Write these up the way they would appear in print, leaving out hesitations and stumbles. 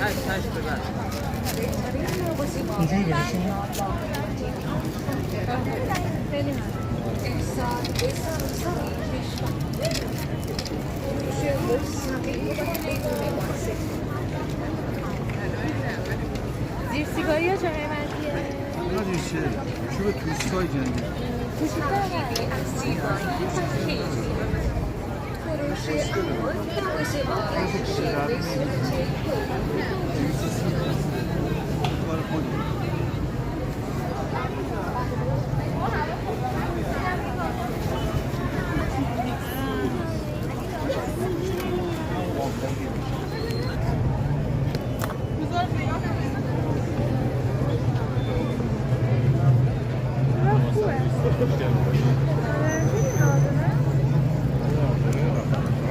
هشت ببر اینجوری بشه خیلی هم زیر سیگاری ها چه قیمتیه؟ اینا ریشه چوب توستای جنگی کار خودی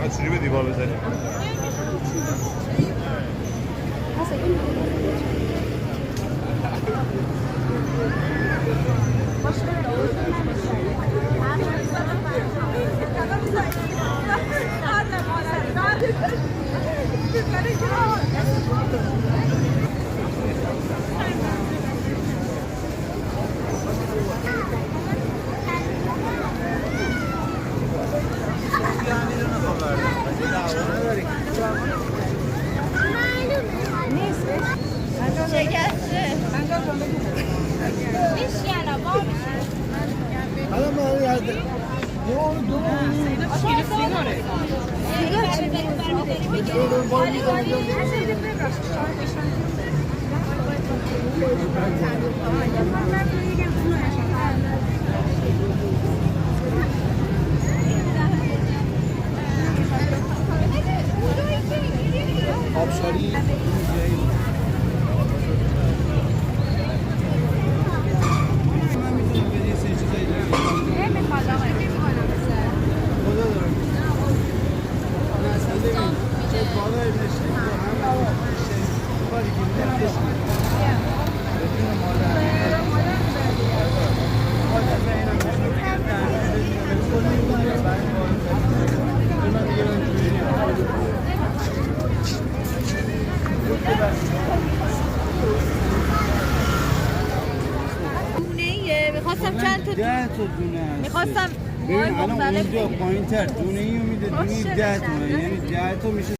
فقط چجوری به دیوار بزنیم شکسته میشکنه با الان ما یاد دو سیگاره آبشاری دونه‌ایه میخواستم چند تا 10 تا دونه هست میخواستم ببین الان مختلف اونجا پایین تر دونه ای میده دونه 10 تا یعنی 10 تا میشه